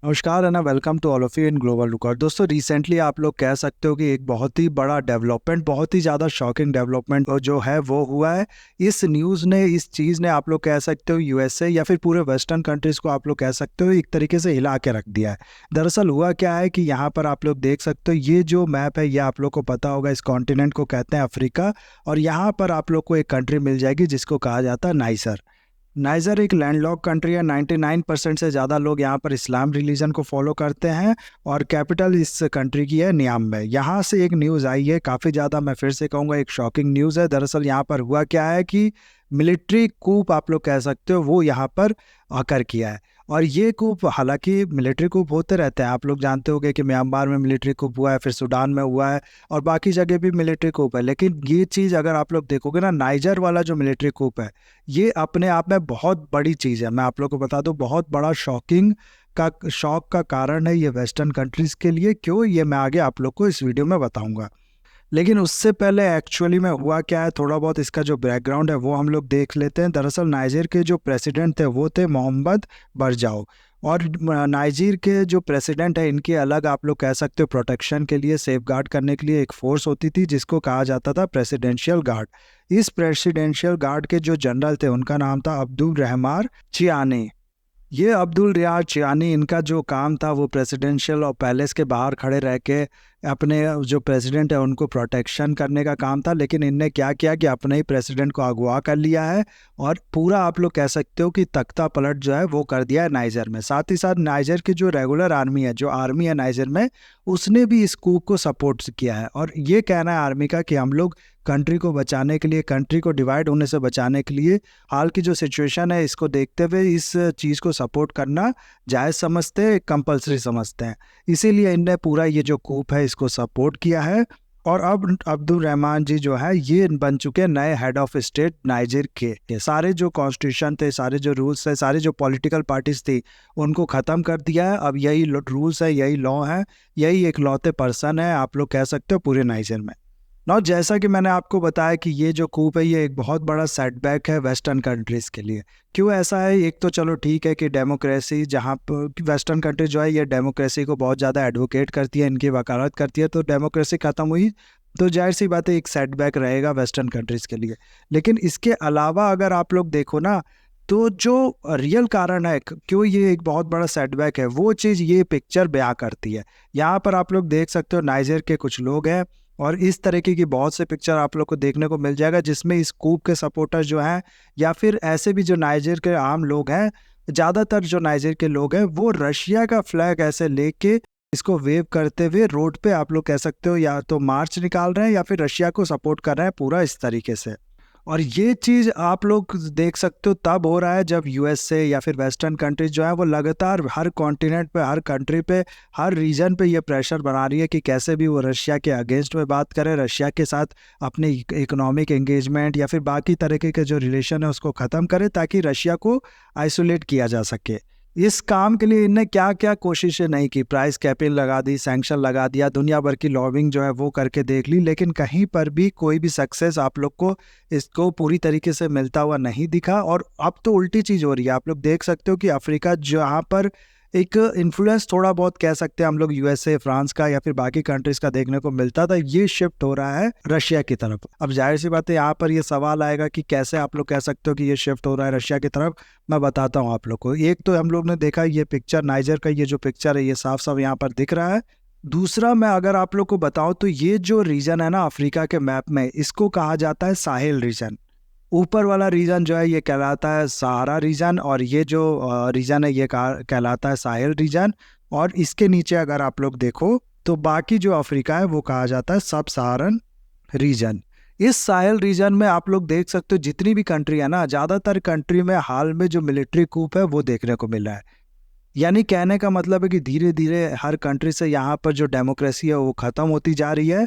नमस्कार है ना। Welcome to all of you in global record. दोस्तों, रिसेंटली आप लोग कह सकते हो कि एक बहुत ही बड़ा डेवलपमेंट, बहुत ही ज़्यादा शॉकिंग डेवलपमेंट जो है वो हुआ है। इस न्यूज़ ने, इस चीज़ ने आप लोग कह सकते हो यूएसए या फिर पूरे वेस्टर्न कंट्रीज़ को आप लोग कह सकते हो एक तरीके से हिला के रख दिया है। दरअसल हुआ क्या है कि यहाँ पर आप लोग देख सकते हो, ये जो मैप है ये आप लोग को पता होगा, इस कॉन्टिनेंट को कहते हैं अफ्रीका। और यहाँ पर आप लोग को एक कंट्री मिल जाएगी जिसको कहा जाता है नाइजर। नाइजर एक लैंडलॉक कंट्री है। 99% से ज़्यादा लोग यहाँ पर इस्लाम रिलीजन को फॉलो करते हैं। और कैपिटल इस कंट्री की है नियाम्बे। यहाँ से एक न्यूज़ आई है, काफ़ी ज़्यादा, मैं फिर से कहूँगा, एक शॉकिंग न्यूज़ है। दरअसल यहाँ पर हुआ क्या है कि मिलिट्री कूप आप लोग कह सकते हो वो यहाँ पर आकर किया है। और ये कूप, हालांकि मिलिट्री कूप होते रहते हैं, आप लोग जानते होंगे कि म्यांमार में मिलिट्री कूप हुआ है, फिर सूडान में हुआ है, और बाकी जगह भी मिलिट्री कूप है। लेकिन ये चीज़ अगर आप लोग देखोगे ना, नाइजर वाला जो मिलिट्री कूप है, ये अपने आप में बहुत बड़ी चीज़ है। मैं आप लोग को बता दूं, बहुत बड़ा शौक का कारण है ये वेस्टर्न कंट्रीज़ के लिए। क्यों, ये मैं आगे आप लोग को इस वीडियो में बताऊंगा। लेकिन उससे पहले एक्चुअली में हुआ क्या है, थोड़ा बहुत इसका जो बैकग्राउंड है वो हम लोग देख लेते हैं। दरअसल नाइजर के जो प्रेसिडेंट थे वो थे मोहम्मद बरजाओ। और नाइजीर के जो प्रेसिडेंट है, इनके अलग आप लोग कह सकते हो प्रोटेक्शन के लिए, सेफ गार्ड करने के लिए एक फोर्स होती थी जिसको कहा जाता था प्रेसिडेंशियल गार्ड। इस प्रेसिडेंशियल गार्ड के जो जनरल थे उनका नाम था अब्दुल रहमान चियानी। ये अब्दुल रियाज चियानी, इनका जो काम था वो प्रेसिडेंशियल और पैलेस के बाहर खड़े रह के अपने जो प्रेसिडेंट है उनको प्रोटेक्शन करने का काम था। लेकिन इनने क्या किया कि अपने ही प्रेसिडेंट को अगवा कर लिया है और पूरा आप लोग कह सकते हो कि तख्ता पलट जो है वो कर दिया है नाइजर में। साथ ही साथ नाइजर की जो रेगुलर आर्मी है, जो आर्मी है नाइजर में, उसने भी इस कूप को सपोर्ट किया है। और ये कहना है आर्मी का कि हम लोग कंट्री को बचाने के लिए, कंट्री को डिवाइड होने से बचाने के लिए, हाल की जो सिचुएशन है इसको देखते हुए इस चीज़ को सपोर्ट करना जायज़ समझते हैं, कंपलसरी समझते हैं। इसीलिए इनने पूरा ये जो कूप है इसको सपोर्ट किया है। और अब अब्दुल रहमान जी जो है ये बन चुके हैं नए हेड ऑफ स्टेट नाइजर के। ये सारे जो कॉन्स्टिट्यूशन थे, सारे जो रूल्स थे, सारे जो पॉलिटिकल पार्टीज थी, उनको ख़त्म कर दिया है। अब यही रूल्स है, यही लॉ है, यही एक लौते पर्सन है आप लोग कह सकते हो पूरे नाइजर में। ना, जैसा कि मैंने आपको बताया कि ये जो कूप है ये एक बहुत बड़ा सेटबैक है वेस्टर्न कंट्रीज़ के लिए। क्यों ऐसा है? एक तो चलो ठीक है कि डेमोक्रेसी, जहाँ पर वेस्टर्न कंट्री जो है ये डेमोक्रेसी को बहुत ज़्यादा एडवोकेट करती है, इनकी वकालत करती है, तो डेमोक्रेसी ख़त्म हुई तो जाहिर सी बात है एक सेटबैक रहेगा वेस्टर्न कंट्रीज़ के लिए। लेकिन इसके अलावा अगर आप लोग देखो ना, तो जो रियल कारण है क्यों ये एक बहुत बड़ा सेटबैक है, वो चीज़ ये पिक्चर बयां करती है। यहाँ पर आप लोग देख सकते हो नाइजर के कुछ लोग हैं, और इस तरीके की बहुत से पिक्चर आप लोग को देखने को मिल जाएगा जिसमें इस कूप के सपोर्टर जो हैं, या फिर ऐसे भी जो नाइजर के आम लोग हैं, ज़्यादातर जो नाइजर के लोग हैं वो रशिया का फ्लैग ऐसे लेके इसको वेव करते हुए रोड पे आप लोग कह सकते हो या तो मार्च निकाल रहे हैं या फिर रशिया को सपोर्ट कर रहे हैं पूरा इस तरीके से। और ये चीज़ आप लोग देख सकते हो तब हो रहा है जब यूएसए या फिर वेस्टर्न कंट्रीज जो है वो लगातार हर कॉन्टिनेंट पे, हर कंट्री पे, हर रीजन पे ये प्रेशर बना रही है कि कैसे भी वो रशिया के अगेंस्ट में बात करें, रशिया के साथ अपने इकोनॉमिक एंगेजमेंट या फिर बाकी तरीके के जो रिलेशन है उसको ख़त्म करें ताकि रशिया को आइसोलेट किया जा सके। इस काम के लिए इनने क्या क्या कोशिशें नहीं की, प्राइस कैपिंग लगा दी, सैंक्शन लगा दिया, दुनिया भर की लॉबिंग जो है वो करके देख ली, लेकिन कहीं पर भी कोई भी सक्सेस आप लोग को इसको पूरी तरीके से मिलता हुआ नहीं दिखा। और अब तो उल्टी चीज़ हो रही है। आप लोग देख सकते हो कि अफ्रीका जहाँ पर एक इन्फ्लुएंस थोड़ा बहुत कह सकते हैं हम लोग यूएसए, फ्रांस का या फिर बाकी कंट्रीज का देखने को मिलता था, ये शिफ्ट हो रहा है रशिया की तरफ। अब जाहिर सी बात है यहाँ पर ये सवाल आएगा कि कैसे आप लोग कह सकते हो कि ये शिफ्ट हो रहा है रशिया की तरफ। मैं बताता हूँ आप लोग को। एक तो हम लोग ने देखा ये पिक्चर नाइजर का, ये जो पिक्चर है ये साफ साफ यहाँ पर दिख रहा है। दूसरा, मैं अगर आप लोग को बताऊं तो ये जो रीजन है ना अफ्रीका के मैप में, इसको कहा जाता है साहेल रीजन। ऊपर वाला रीजन जो है ये कहलाता है सहारा रीजन, और ये जो रीजन है ये कहलाता है साहेल रीजन। और इसके नीचे अगर आप लोग देखो तो बाकी जो अफ्रीका है वो कहा जाता है सब सहारन रीजन। इस साहेल रीजन में आप लोग देख सकते हो जितनी भी कंट्री है ना, ज़्यादातर कंट्री में हाल में जो मिलिट्री कूप है वो देखने को मिला है। यानी कहने का मतलब है कि धीरे धीरे हर कंट्री से यहाँ पर जो डेमोक्रेसी है वो ख़त्म होती जा रही है।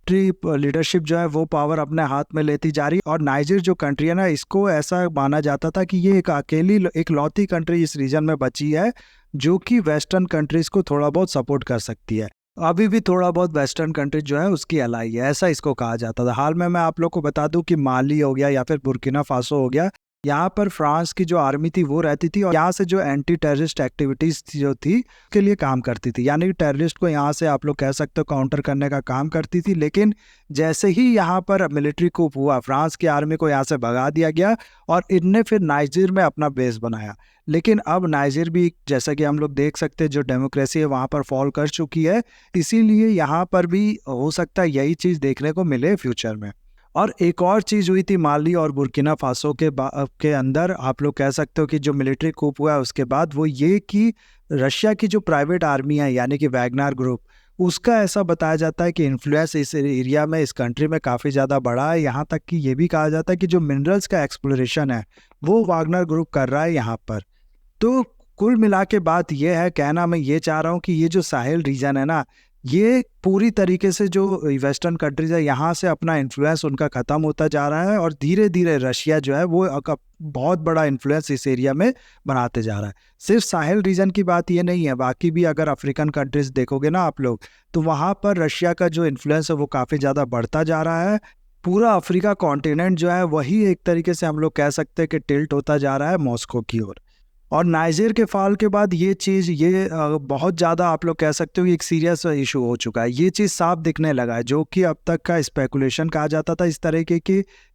लीडरशिप जो है वो पावर अपने हाथ में लेती जा रही है। और नाइजर जो कंट्री है ना, इसको ऐसा माना जाता था कि ये एक अकेली, एक लौती कंट्री इस रीजन में बची है जो कि वेस्टर्न कंट्रीज को थोड़ा बहुत सपोर्ट कर सकती है। अभी भी थोड़ा बहुत वेस्टर्न कंट्रीज जो है उसकी अलाई है, ऐसा इसको कहा जाता था। हाल में मैं आप लोग को बता दूं कि माली हो गया या फिर बुर्किना फासो हो गया, यहाँ पर फ्रांस की जो आर्मी थी वो रहती थी और यहाँ से जो एंटी टेररिस्ट एक्टिविटीज जो थी के लिए काम करती थी, यानी कि टेररिस्ट को यहाँ से आप लोग कह सकते हो काउंटर करने का काम करती थी। लेकिन जैसे ही यहाँ पर मिलिट्री कूप हुआ, फ्रांस की आर्मी को यहाँ से भगा दिया गया और इनने फिर नाइजीर में अपना बेस बनाया। लेकिन अब नाइजीर भी, जैसा कि हम लोग देख सकते हैं, जो डेमोक्रेसी है वहाँ पर फॉल कर चुकी है, इसीलिए यहाँ पर भी हो सकता है यही चीज़ देखने को मिले फ्यूचर में। और एक और चीज़ हुई थी माली और बुर्किना फासो के अंदर, आप लोग कह सकते हो कि जो मिलिट्री कूप हुआ उसके बाद, वो ये कि रशिया की जो प्राइवेट आर्मी है यानी कि वैगनर ग्रुप, उसका ऐसा बताया जाता है कि इन्फ्लुएंस इस एरिया में, इस कंट्री में काफ़ी ज़्यादा बड़ा है। यहाँ तक कि ये भी कहा जाता है कि जो मिनरल्स का एक्सप्लोरेशन है वो वैगनर ग्रुप कर रहा है यहाँ पर। तो कुल मिला के बात यह है, कहना मैं ये चाह रहा हूँ कि ये जो साहेल रीजन है ना, ये पूरी तरीके से जो वेस्टर्न कंट्रीज है यहाँ से अपना इन्फ्लुएंस उनका ख़त्म होता जा रहा है और धीरे धीरे रशिया जो है वो बहुत बड़ा इन्फ्लुएंस इस एरिया में बनाते जा रहा है। सिर्फ साहेल रीजन की बात ये नहीं है, बाकी भी अगर अफ्रीकन कंट्रीज देखोगे ना आप लोग, तो वहाँ पर रशिया का जो इन्फ्लुएंस है वो काफ़ी ज़्यादा बढ़ता जा रहा है। पूरा अफ्रीका कॉन्टिनेंट जो है वही एक तरीके से हम लोग कह सकते हैं कि टिल्ट होता जा रहा है मॉस्को की ओर। और नाइजीर के फाल के बाद ये चीज़ बहुत ज़्यादा आप लोग कह सकते हो कि एक सीरियस इशू हो चुका है। ये चीज़ साफ दिखने लगा है, जो कि अब तक का स्पेकुलेशन कहा जाता था, इस तरह के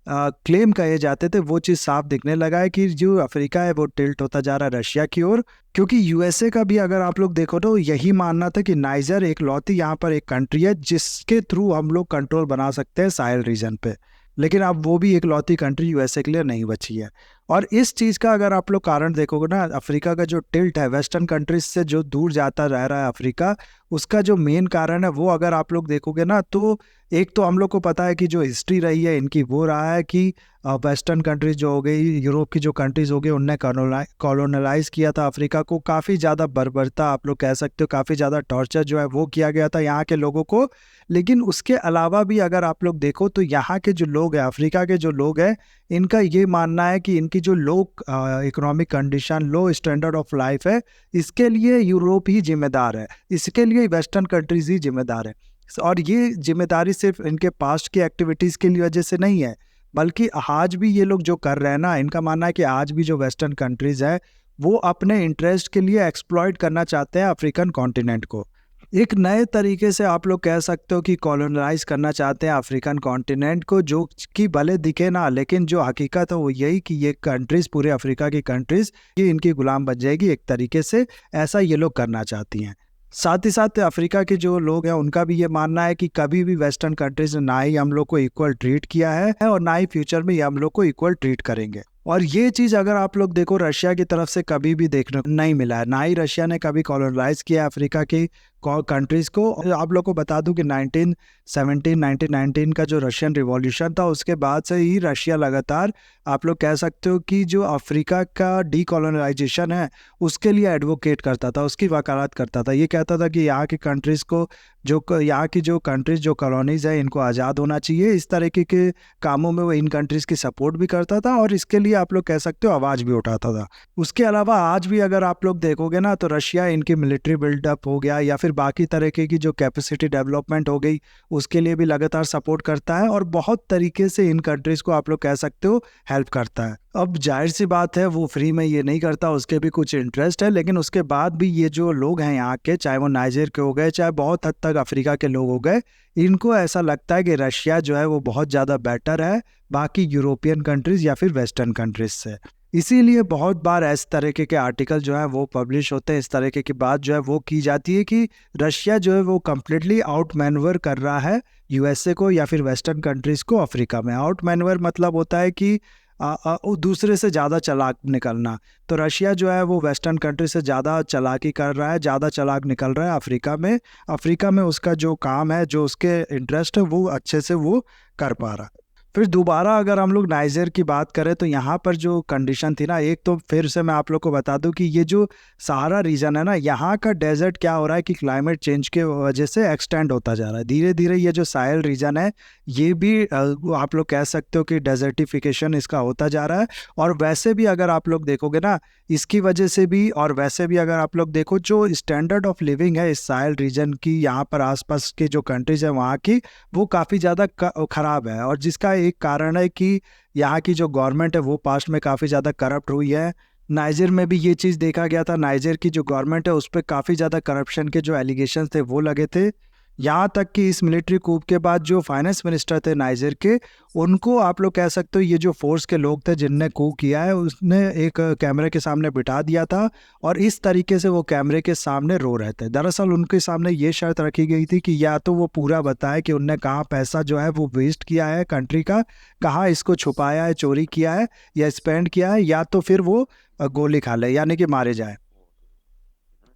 क्लेम कहे जाते थे, वो चीज़ साफ दिखने लगा है कि जो अफ्रीका है वो टिल्ट होता जा रहा है रशिया की ओर। क्योंकि यूएसए का भी अगर आप लोग देखो तो यही मानना था कि नाइजर एक लौती यहाँ पर एक कंट्री है जिसके थ्रू हम लोग कंट्रोल बना सकते हैं साहेल रीजन पे। लेकिन अब वो भी एक लौती कंट्री यूएसए के लिए नहीं बची है। और इस चीज़ का अगर आप लोग कारण देखोगे ना, अफ्रीका का जो टिल्ट है वेस्टर्न कंट्रीज से जो दूर जाता रह रहा है अफ्रीका, उसका जो मेन कारण है वो अगर आप लोग देखोगे ना, तो एक तो हम लोग को पता है कि जो हिस्ट्री रही है इनकी वो रहा है कि वेस्टर्न कंट्रीज जो हो गई, यूरोप की जो कंट्रीज हो गई, उनने कॉलोनलाइज किया था अफ्रीका को, काफ़ी ज़्यादा बर्बरता आप लोग कह सकते हो, काफ़ी ज़्यादा टॉर्चर जो है वो किया गया था यहाँ के लोगों को। लेकिन उसके अलावा भी अगर आप लोग देखो तो यहाँ के जो लोग हैं, अफ्रीका के जो लोग हैं, इनका ये मानना है कि इनकी जो low economic condition, low standard of life है, इसके लिए यूरोप ही जिम्मेदार है, इसके लिए वेस्टर्न कंट्रीज ही जिम्मेदार है। और ये जिम्मेदारी सिर्फ इनके पास्ट की एक्टिविटीज़ की वजह से नहीं है, बल्कि आज भी ये लोग जो कर रहे हैं ना, इनका मानना है कि आज भी जो वेस्टर्न कंट्रीज़ है वो अपने इंटरेस्ट के लिए एक्सप्लॉइट करना चाहते हैं अफ्रीकन कॉन्टिनेंट को। एक नए तरीके से आप लोग कह सकते हो कि कॉलोनाइज करना चाहते हैं अफ्रीकन कॉन्टिनेंट को, जो कि भले दिखे ना, लेकिन जो हकीकत है वो यही कि ये कंट्रीज़, पूरे अफ्रीका की कंट्रीज़, ये इनकी गुलाम बन जाएगी एक तरीके से, ऐसा ये लोग करना चाहती हैं। साथ ही साथ अफ्रीका के जो लोग हैं उनका भी ये मानना है कि कभी भी वेस्टर्न कंट्रीज ने ना ही हम लोग को इक्वल ट्रीट किया है और ना ही फ्यूचर में ये हम लोग को इक्वल ट्रीट करेंगे। और ये चीज़ अगर आप लोग देखो रशिया की तरफ से कभी भी देखने को नहीं मिला है, ना ही रशिया ने कभी कॉलोनाइज किया अफ्रीका की कंट्रीज़ को। आप लोग को बता दूं कि 1919 का जो रशियन रिवॉल्यूशन था, उसके बाद से ही रशिया लगातार आप लोग कह सकते हो कि जो अफ्रीका का डीकोलोनाइजेशन है उसके लिए एडवोकेट करता था, उसकी वकालत करता था। ये कहता था कि यहाँ की कंट्रीज़ को, जो यहाँ की जो कंट्रीज़, जो कॉलोनीज़ है, इनको आज़ाद होना चाहिए। इस तरीके के कामों में वो इन कंट्रीज़ की सपोर्ट भी करता था और इसके लिए आप लोग कह सकते हो आवाज़ भी उठाता था। उसके अलावा आज भी अगर आप लोग देखोगे ना, तो रशिया इनकी मिलिट्री बिल्डअप हो गया या फिर बाकी तरीके की जो कैपेसिटी डेवलपमेंट हो गई, उसके लिए भी लगातार सपोर्ट करता है और बहुत तरीके से इन कंट्रीज़ को आप लोग कह सकते हो हेल्प करता है। अब जाहिर सी बात है वो फ्री में ये नहीं करता, उसके भी कुछ इंटरेस्ट है, लेकिन उसके बाद भी ये जो लोग हैं यहाँ के, चाहे वो नाइजीर के हो गए, चाहे बहुत हद तक अफ्रीका के लोग हो गए, इनको ऐसा लगता है कि रशिया जो है वो बहुत ज़्यादा बेटर है बाकी यूरोपियन कंट्रीज़ या फिर वेस्टर्न कंट्रीज़ से। इसीलिए बहुत बार इस तरीके के आर्टिकल जो है वो पब्लिश होते हैं, इस तरीके की बात जो है वो की जाती है कि रशिया जो है वो कम्प्लीटली आउट मैनवर कर रहा है यूएसए को या फिर वेस्टर्न कंट्रीज़ को अफ्रीका में। आउट मैनवर मतलब होता है कि दूसरे से ज़्यादा चालाक निकलना। तो रशिया जो है वो वेस्टर्न कंट्री से ज़्यादा चालाकी कर रहा है, ज़्यादा चालाक निकल रहा है अफ्रीका में। अफ्रीका में उसका जो काम है, जो उसके इंटरेस्ट है, वो अच्छे से वो कर पा रहा है। फिर दोबारा अगर हम लोग नाइजर की बात करें तो यहाँ पर जो कंडीशन थी ना, एक तो फिर से मैं आप लोग को बता दूं कि ये जो सहारा रीजन है ना, यहाँ का डेजर्ट क्या हो रहा है कि क्लाइमेट चेंज के वजह से एक्सटेंड होता जा रहा है धीरे धीरे। ये जो साहेल रीजन है ये भी आप लोग कह सकते हो कि डेजर्टिफिकेशन इसका होता जा रहा है। और वैसे भी अगर आप लोग देखोगे ना, इसकी वजह से भी, और वैसे भी अगर आप लोग देखो, जो स्टैंडर्ड ऑफ लिविंग है इस साहेल रीजन की, यहाँ पर आसपास की जो कंट्रीज है वहाँ की, वो काफ़ी ज़्यादा ख़राब है। और जिसका एक कारण है कि यहाँ की जो गवर्नमेंट है वो पास्ट में काफ़ी ज़्यादा करप्ट हुई है। नाइजर में भी ये चीज़ देखा गया था, नाइजर की जो गवर्नमेंट है उस पर काफ़ी ज़्यादा करप्शन के जो एलिगेशन थे वो लगे थे। यहाँ तक कि इस मिलिट्री कूप के बाद जो फाइनेंस मिनिस्टर थे नाइजर के, उनको आप लोग कह सकते हो ये जो फोर्स के लोग थे जिनने कूप किया है उसने एक कैमरे के सामने बिठा दिया था और इस तरीके से वो कैमरे के सामने रो रहे थे। दरअसल उनके सामने ये शर्त रखी गई थी कि या तो वो पूरा बताए कि उनने कहाँ पैसा जो है वो वेस्ट किया है कंट्री का, कहाँ इसको छुपाया है, चोरी किया है या स्पेंड किया है, या तो फिर वो गोली खा ले यानी कि मारे जाए।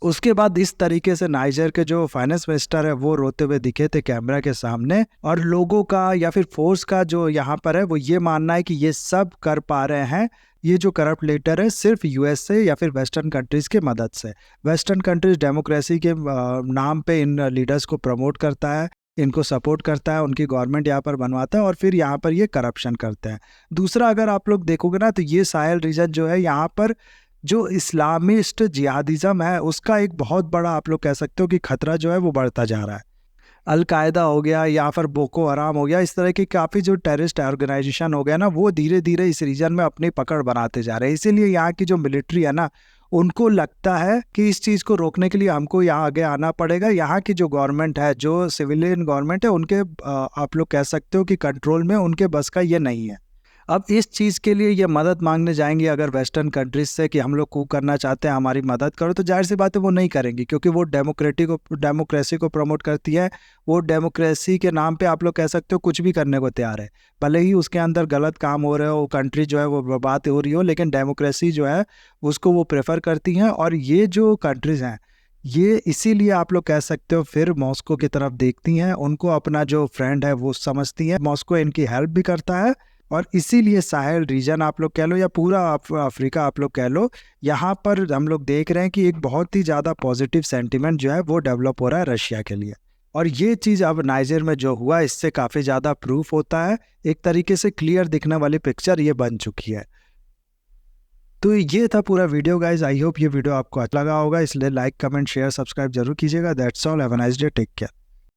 उसके बाद इस तरीके से नाइजर के जो फाइनेंस मिनिस्टर है वो रोते हुए दिखे थे कैमरा के सामने, और लोगों का या फिर फोर्स का जो यहाँ पर है वो ये मानना है कि ये सब कर पा रहे हैं, ये जो करप्ट लीडर है, सिर्फ यूएस से या फिर वेस्टर्न कंट्रीज की मदद से। वेस्टर्न कंट्रीज डेमोक्रेसी के नाम पे इन लीडर्स को प्रमोट करता है, इनको सपोर्ट करता है, उनकी गवर्नमेंट यहाँ पर बनवाता है और फिर यहाँ पर ये करप्शन करते हैं। दूसरा अगर आप लोग देखोगे ना तो ये साहेल रीजन जो है यहाँ पर जो इस्लामिस्ट जिहादिज्म है उसका एक बहुत बड़ा आप लोग कह सकते हो कि खतरा जो है वो बढ़ता जा रहा है। अलकायदा हो गया या फिर बोको हराम हो गया, इस तरह की काफ़ी जो टेररिस्ट ऑर्गेनाइजेशन हो गया ना वो धीरे धीरे इस रीजन में अपनी पकड़ बनाते जा रहे हैं। इसीलिए यहाँ की जो मिलिट्री है ना उनको लगता है कि इस चीज़ को रोकने के लिए हमको यहाँ आगे आना पड़ेगा। यहाँ की जो गवर्नमेंट है, जो सिविलियन गवर्नमेंट है, उनके आप लोग कह सकते हो कि कंट्रोल में, उनके बस का ये नहीं है। अब इस चीज़ के लिए ये मदद मांगने जाएंगे अगर वेस्टर्न कंट्रीज से कि हम लोग कूप करना चाहते हैं, हमारी मदद करो, तो जाहिर सी बात है वो नहीं करेंगी क्योंकि वो डेमोक्रेसी को प्रमोट करती है। वो डेमोक्रेसी के नाम पे आप लोग कह सकते हो कुछ भी करने को तैयार है, भले ही उसके अंदर गलत काम हो रहे हो, कंट्री जो है वो बर्बाद हो रही हो, लेकिन डेमोक्रेसी जो है उसको वो प्रेफर करती हैं। और ये जो कंट्रीज़ हैं ये इसीलिए आप लोग कह सकते हो फिर मॉस्को की तरफ देखती हैं, उनको अपना जो फ्रेंड है वो समझती हैं। मॉस्को इनकी हेल्प भी करता है और इसीलिए साहेल रीजन आप लोग कह लो या पूरा अफ्रीका आप लोग कह लो, यहाँ पर हम लोग देख रहे हैं कि एक बहुत ही ज़्यादा पॉजिटिव सेंटिमेंट जो है वो डेवलप हो रहा है रशिया के लिए। और ये चीज़ अब नाइजर में जो हुआ इससे काफ़ी ज़्यादा प्रूफ होता है, एक तरीके से क्लियर दिखने वाली पिक्चर ये बन चुकी है। तो ये था पूरा वीडियो गाइज, आई होप ये वीडियो आपको अच्छा लगा होगा, इसलिए लाइक कमेंट शेयर सब्सक्राइब जरूर कीजिएगा। That's all, have a nice day, take care.